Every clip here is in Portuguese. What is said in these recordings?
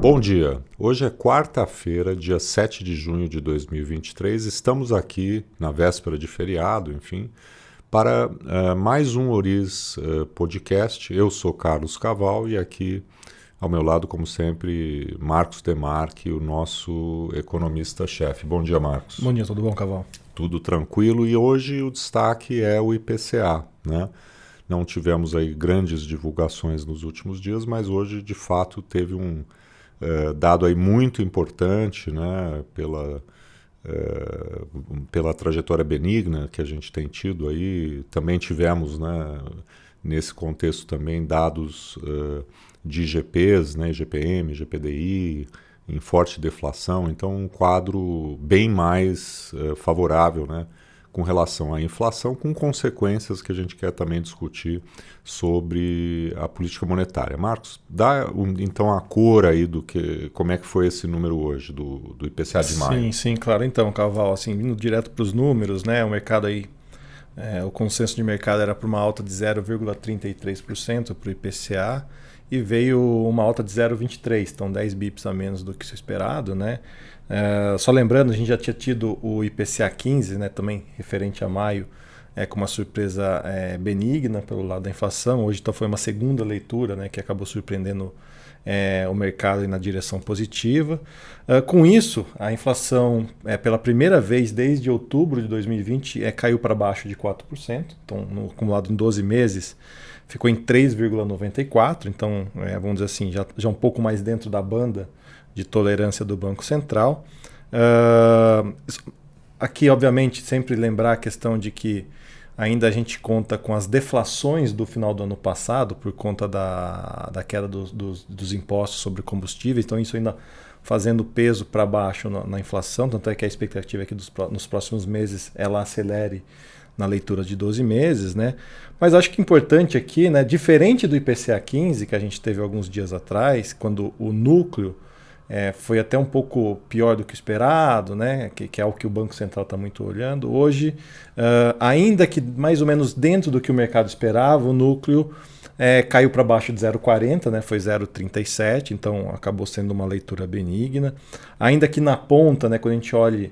Bom dia, hoje é quarta-feira, dia 7 de junho de 2023, estamos aqui na véspera de feriado, enfim, para mais um Oriz Podcast. Eu sou Carlos Caval e aqui ao meu lado, como sempre, Marcos Demarque, o nosso economista-chefe. Bom dia, Marcos. Bom dia, tudo bom, Caval? Tudo tranquilo e hoje o destaque é o IPCA, né? Não tivemos aí grandes divulgações nos últimos dias, mas hoje de fato teve um dado aí muito importante, né, pela trajetória benigna que a gente tem tido aí. Também tivemos, né, nesse contexto também dados de IGPs, né, IGPM, IGPDI, em forte deflação, então um quadro bem mais favorável, né, com relação à inflação, com consequências que a gente quer também discutir sobre a política monetária. Marcos, dá então a cor aí como é que foi esse número hoje do IPCA de maio. Sim, claro. Então, Caval, assim, indo direto para os números, né, o mercado aí, o consenso de mercado era para uma alta de 0,33% para o IPCA e veio uma alta de 0,23%, então 10 bips a menos do que se esperado, né? Só lembrando, a gente já tinha tido o IPCA 15, né, também referente a maio, com uma surpresa benigna pelo lado da inflação. Hoje então foi uma segunda leitura, né, que acabou surpreendendo o mercado na direção positiva. Com isso, a inflação, pela primeira vez desde outubro de 2020, caiu para baixo de 4%. Então, no acumulado em 12 meses, ficou em 3,94%. Então, vamos dizer assim, já um pouco mais dentro da banda de tolerância do Banco Central. Aqui, obviamente, sempre lembrar a questão de que ainda a gente conta com as deflações do final do ano passado por conta da queda dos impostos sobre combustíveis. Então, isso ainda fazendo peso para baixo na inflação. Tanto é que a expectativa é que nos próximos meses ela acelere na leitura de 12 meses, né? Mas acho que importante aqui, né, diferente do IPCA 15, que a gente teve alguns dias atrás, quando o núcleo foi até um pouco pior do que esperado, né? Que é o que o Banco Central está muito olhando. Hoje, ainda que mais ou menos dentro do que o mercado esperava, o núcleo caiu para baixo de 0,40, né? Foi 0,37, então acabou sendo uma leitura benigna. Ainda que na ponta, né, quando a gente olha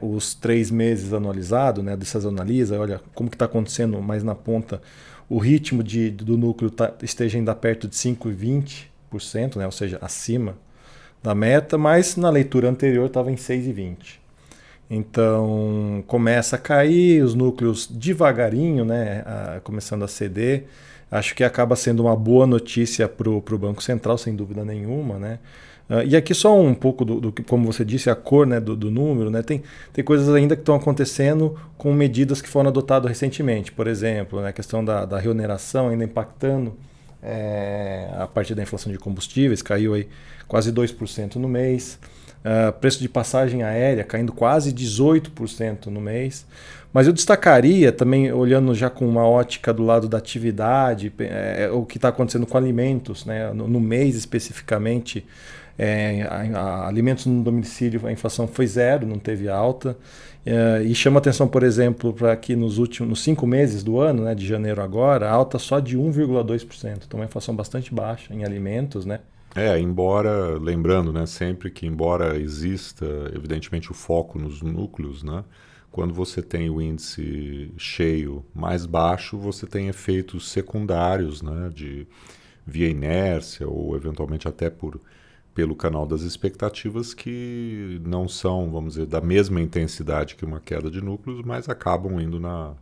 os 3 meses anualizados, né, analisa, olha como que está acontecendo mais na ponta, o ritmo do núcleo esteja ainda perto de 5,20%, né, ou seja, acima da meta, mas na leitura anterior estava em 6,20%. Então começa a cair, os núcleos devagarinho, né, começando a ceder. Acho que acaba sendo uma boa notícia para o Banco Central, sem dúvida nenhuma, né? E aqui só um pouco do que, como você disse, a cor, né, do número, né? Tem coisas ainda que estão acontecendo com medidas que foram adotadas recentemente. Por exemplo, né, a questão da reoneração ainda impactando a partir da inflação de combustíveis, caiu aí quase 2% no mês. Preço de passagem aérea caindo quase 18% no mês. Mas eu destacaria também, olhando já com uma ótica do lado da atividade, o que está acontecendo com alimentos, né? No mês especificamente, alimentos no domicílio, a inflação foi 0, não teve alta. E chama atenção, por exemplo, para que nos 5 meses do ano, né, de janeiro agora, a alta só de 1,2%. Então, uma inflação bastante baixa em alimentos, né? Embora, lembrando, né, sempre que embora exista, evidentemente, o foco nos núcleos, né, quando você tem o índice cheio mais baixo, você tem efeitos secundários, né, via inércia ou eventualmente até pelo canal das expectativas que não são, vamos dizer, da mesma intensidade que uma queda de núcleos, mas acabam indo na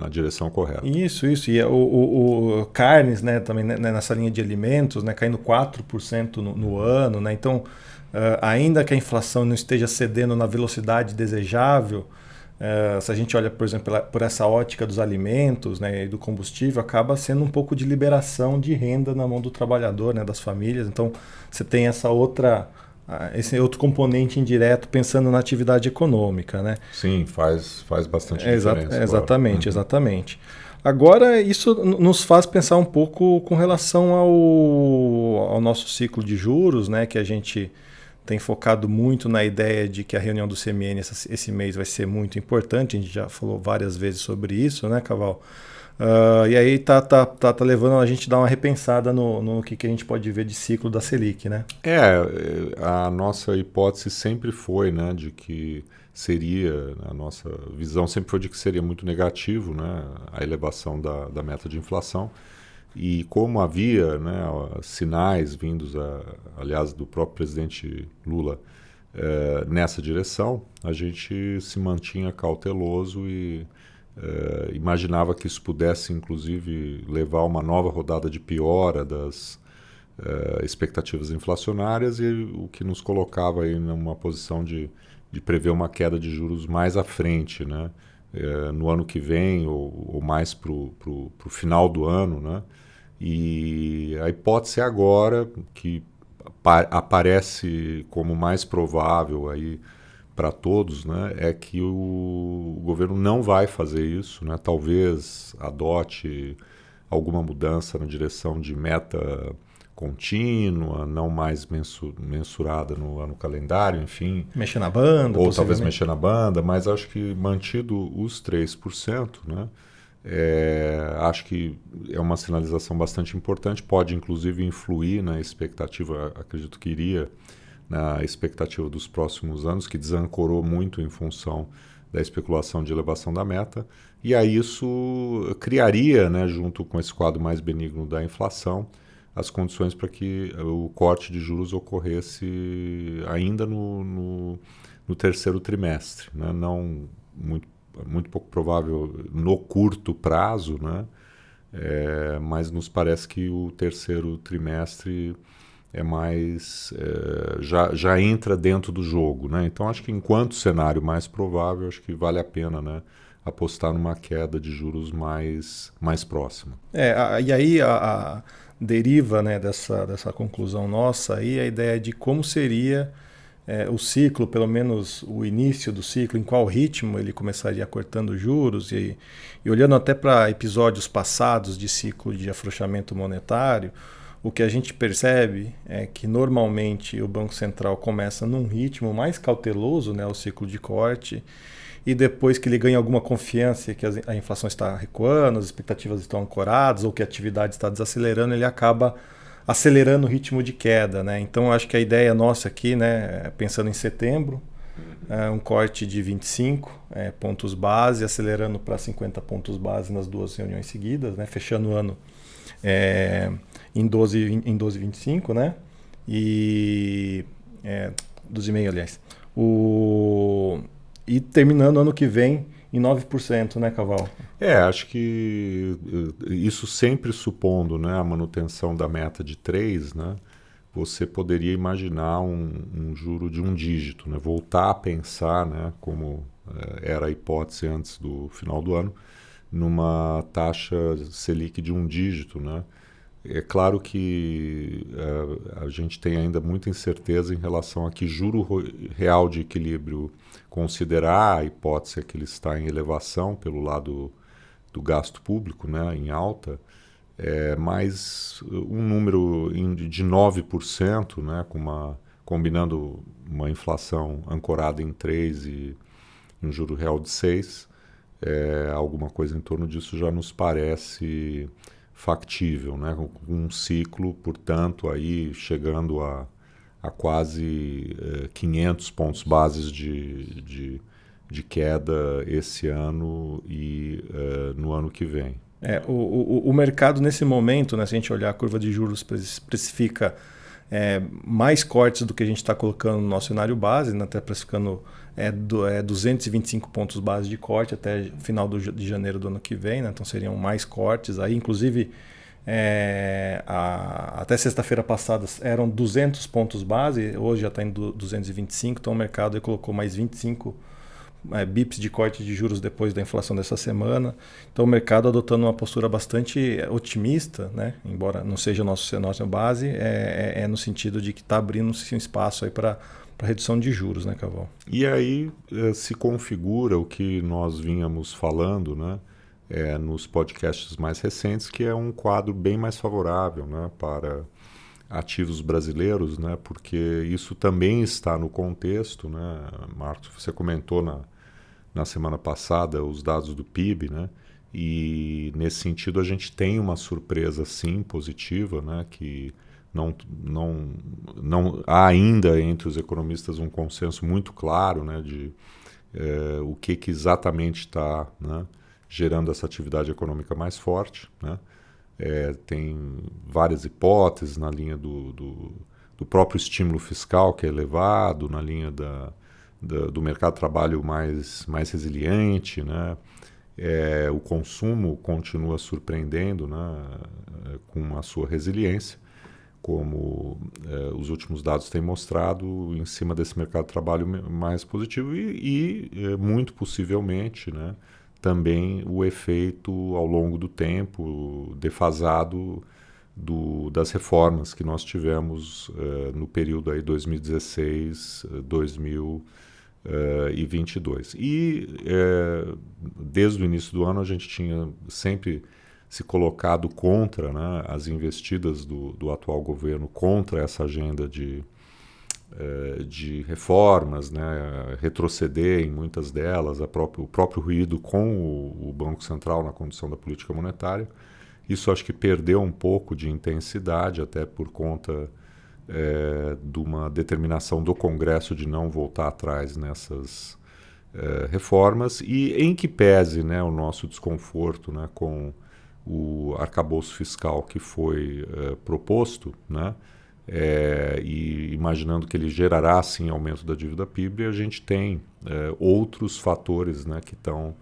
direção correta. Isso. E o carnes, né, também, né, nessa linha de alimentos, né, caindo 4% no ano. Né, então, ainda que a inflação não esteja cedendo na velocidade desejável, se a gente olha, por exemplo, por essa ótica dos alimentos, né, e do combustível, acaba sendo um pouco de liberação de renda na mão do trabalhador, né, das famílias. Então, você tem esse outro componente indireto pensando na atividade econômica, né? Sim, faz bastante diferença. Exatamente. Agora, isso nos faz pensar um pouco com relação ao nosso ciclo de juros, né, que a gente tem focado muito na ideia de que a reunião do CMN esse mês vai ser muito importante. A gente já falou várias vezes sobre isso, né, Caval? E aí tá levando a gente a dar uma repensada no que a gente pode ver de ciclo da Selic, né? A nossa hipótese sempre foi, né, de que seria, a nossa visão sempre foi de que seria muito negativo, né, a elevação da meta de inflação. E como havia, né, sinais vindos, aliás, do próprio presidente Lula nessa direção, a gente se mantinha cauteloso e imaginava que isso pudesse, inclusive, levar a uma nova rodada de piora das expectativas inflacionárias, e o que nos colocava aí numa posição de prever uma queda de juros mais à frente, né? No ano que vem ou mais para o final do ano, né? E a hipótese agora, que aparece como mais provável aí para todos, né, é que o governo não vai fazer isso, né? Talvez adote alguma mudança na direção de meta contínua, não mais mensurada no ano calendário, enfim. Mexer na banda, ou talvez mexer na banda, mas acho que mantido os 3%, né? Acho que é uma sinalização bastante importante, pode inclusive influir na expectativa, acredito que iria, na expectativa dos próximos anos, que desancorou muito em função da especulação de elevação da meta, e aí isso criaria, né, junto com esse quadro mais benigno da inflação, as condições para que o corte de juros ocorresse ainda no terceiro trimestre, né? Não muito pouco provável no curto prazo, né? Mas nos parece que o terceiro trimestre é mais já entra dentro do jogo, né? Então acho que enquanto cenário mais provável, acho que vale a pena, né, apostar numa queda de juros mais próxima. E aí a deriva, né, dessa conclusão nossa aí a ideia de como seria o ciclo, pelo menos o início do ciclo, em qual ritmo ele começaria cortando juros, e olhando até para episódios passados de ciclo de afrouxamento monetário, o que a gente percebe é que normalmente o Banco Central começa num ritmo mais cauteloso, né, o ciclo de corte, e depois que ele ganha alguma confiança que a inflação está recuando, as expectativas estão ancoradas ou que a atividade está desacelerando, ele acaba acelerando o ritmo de queda, né? Então, acho que a ideia nossa aqui, né, pensando em setembro, um corte de 25 pontos base, acelerando para 50 pontos base nas duas reuniões seguidas, né, fechando o ano em 12,25, né? E 12,5, aliás. E terminando o ano que vem em 9%, né, Caval? Acho que isso sempre supondo, né, a manutenção da meta de 3, né, você poderia imaginar um juro de um dígito, né, voltar a pensar, né, como era a hipótese antes do final do ano, numa taxa Selic de um dígito, né. É claro que a gente tem ainda muita incerteza em relação a que juro real de equilíbrio considerar. A hipótese é que ele está em elevação pelo lado do gasto público, né, em alta, mas um número de 9%, né, combinando uma inflação ancorada em 3 e um juro real de 6, alguma coisa em torno disso já nos parece factível, né? Um ciclo, portanto, aí chegando a quase 500 pontos bases de queda esse ano e no ano que vem. O mercado nesse momento, né, se a gente olhar a curva de juros, precifica mais cortes do que a gente está colocando no nosso cenário base, né, até precificando 225 pontos base de corte até final de janeiro do ano que vem, né, então seriam mais cortes. Aí, inclusive, até sexta-feira passada eram 200 pontos base, hoje já está em 225, então o mercado colocou mais 25 bips de corte de juros depois da inflação dessa semana. Então o mercado adotando uma postura bastante otimista, né? Embora não seja nossa base, no sentido de que está abrindo um espaço aí para redução de juros, né, Caval? E aí se configura o que nós vínhamos falando, né, nos podcasts mais recentes, que é um quadro bem mais favorável, né, para ativos brasileiros, né, porque isso também está no contexto, né, Marcos, você comentou na semana passada os dados do PIB, né, E nesse sentido a gente tem uma surpresa sim positiva, né, que não há ainda entre os economistas um consenso muito claro, né, de o que exatamente está, né, gerando essa atividade econômica mais forte, né. Tem várias hipóteses na linha do próprio estímulo fiscal, que é elevado, na linha do mercado de trabalho mais resiliente, né. O consumo continua surpreendendo, né, com a sua resiliência, como os últimos dados têm mostrado, em cima desse mercado de trabalho mais positivo e muito possivelmente, né, também o efeito ao longo do tempo defasado das reformas que nós tivemos no período aí 2016-2022. Desde o início do ano a gente tinha sempre se colocado contra, né, as investidas do atual governo, contra essa agenda de reformas, né, retroceder em muitas delas, o próprio ruído com o Banco Central na condução da política monetária. Isso acho que perdeu um pouco de intensidade, até por conta de uma determinação do Congresso de não voltar atrás nessas reformas, e em que pese, né, o nosso desconforto, né, com o arcabouço fiscal que foi proposto, né, e imaginando que ele gerará sim aumento da dívida PIB, a gente tem outros fatores, né, que estão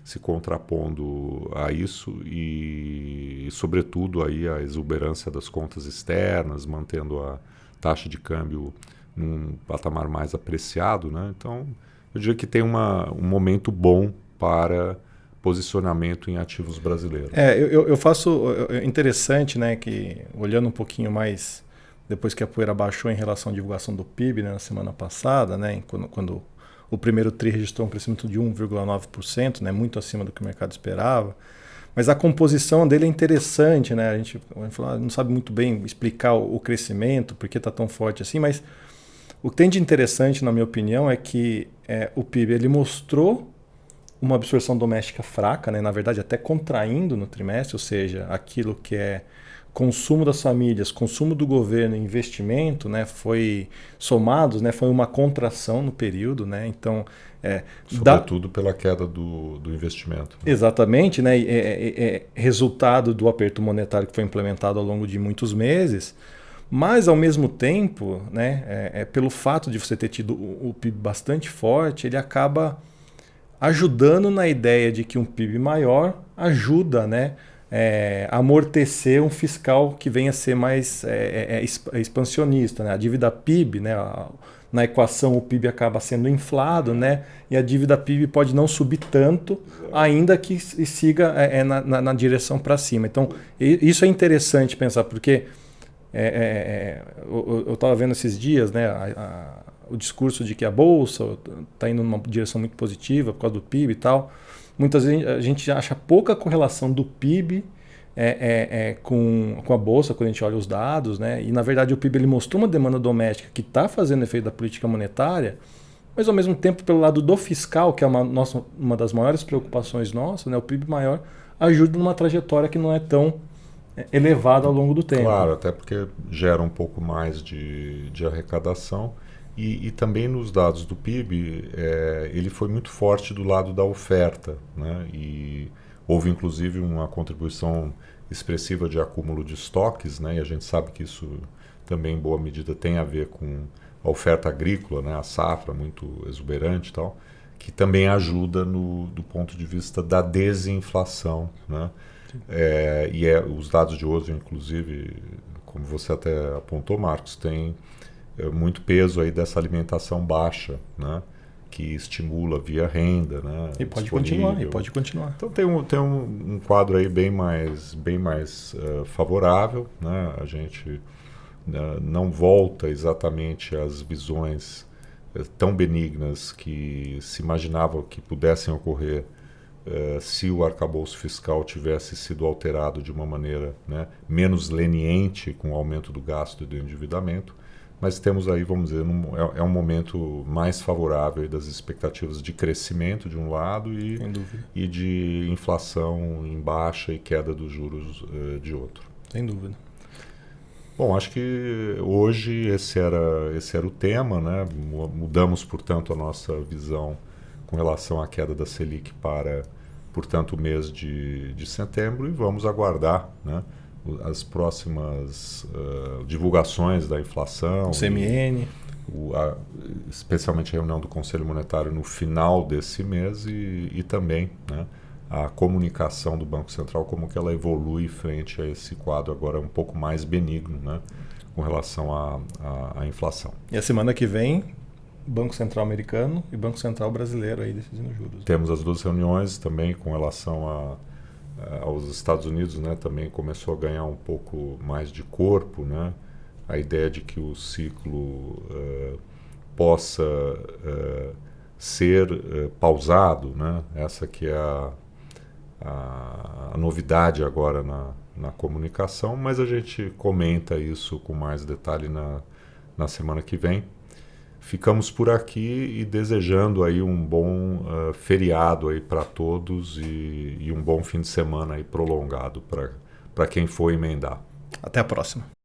se contrapondo a isso e sobretudo aí a exuberância das contas externas, mantendo a taxa de câmbio num patamar mais apreciado, né? Então eu diria que tem um momento bom para posicionamento em ativos brasileiros. Eu faço interessante, né, que olhando um pouquinho mais depois que a poeira baixou em relação à divulgação do PIB, né, na semana passada, né, quando o primeiro TRI registrou um crescimento de 1,9%, né, muito acima do que o mercado esperava. Mas a composição dele é interessante, né? A gente não sabe muito bem explicar o crescimento, por que está tão forte assim, mas o que tem de interessante, na minha opinião, é que o PIB ele mostrou uma absorção doméstica fraca, né? Na verdade até contraindo no trimestre, ou seja, aquilo que é consumo das famílias, consumo do governo e investimento, né, foi somados, né, foi uma contração no período, né, então sobretudo pela queda do investimento. Né? Exatamente, né, resultado do aperto monetário que foi implementado ao longo de muitos meses, mas ao mesmo tempo, né, pelo fato de você ter tido o PIB bastante forte, ele acaba ajudando na ideia de que um PIB maior ajuda, né, amortecer um fiscal que venha a ser mais expansionista, né? A dívida PIB, né? Na equação o PIB acaba sendo inflado, né? E a dívida PIB pode não subir tanto, ainda que siga na direção para cima. Então isso é interessante pensar, porque eu estava vendo esses dias, né, o discurso de que a Bolsa está indo numa direção muito positiva por causa do PIB e tal. Muitas vezes a gente acha pouca correlação do PIB com a Bolsa, quando a gente olha os dados, né? E na verdade o PIB ele mostrou uma demanda doméstica que está fazendo efeito da política monetária, mas ao mesmo tempo pelo lado do fiscal, que é uma das maiores preocupações nossas, né? O PIB maior ajuda numa trajetória que não é tão elevada ao longo do tempo. Claro, até porque gera um pouco mais de arrecadação. E também nos dados do PIB, ele foi muito forte do lado da oferta, né? E houve inclusive uma contribuição expressiva de acúmulo de estoques, né? E a gente sabe que isso também em boa medida tem a ver com a oferta agrícola, né? A safra muito exuberante e tal, que também ajuda do ponto de vista da desinflação, né? Os dados de hoje, inclusive, como você até apontou, Marcos, tem muito peso aí dessa alimentação baixa, né, que estimula via renda, né, e pode continuar. Então tem um quadro aí bem mais favorável, né? A gente não volta exatamente às visões tão benignas que se imaginava que pudessem ocorrer se o arcabouço fiscal tivesse sido alterado de uma maneira, né, menos leniente com o aumento do gasto e do endividamento. mas temos aí, vamos dizer, é um momento mais favorável aí das expectativas de crescimento de um lado e de inflação em baixa e queda dos juros de outro. Sem dúvida. Bom, acho que hoje esse era o tema, né? Mudamos, portanto, a nossa visão com relação à queda da Selic para, portanto, o mês de setembro, e vamos aguardar, né, as próximas divulgações da inflação. O CMN. Especialmente a reunião do Conselho Monetário no final desse mês e também, né, a comunicação do Banco Central, como que ela evolui frente a esse quadro agora um pouco mais benigno, né, com relação à inflação. E a semana que vem, Banco Central americano e Banco Central brasileiro aí decidindo juros. Temos as duas reuniões também com relação aos Estados Unidos, né, também começou a ganhar um pouco mais de corpo, né, a ideia de que o ciclo possa ser pausado, né, essa que é a novidade agora na comunicação, mas a gente comenta isso com mais detalhe na semana que vem. Ficamos por aqui e desejando aí um bom feriado aí para todos e um bom fim de semana aí prolongado para quem for emendar. Até a próxima.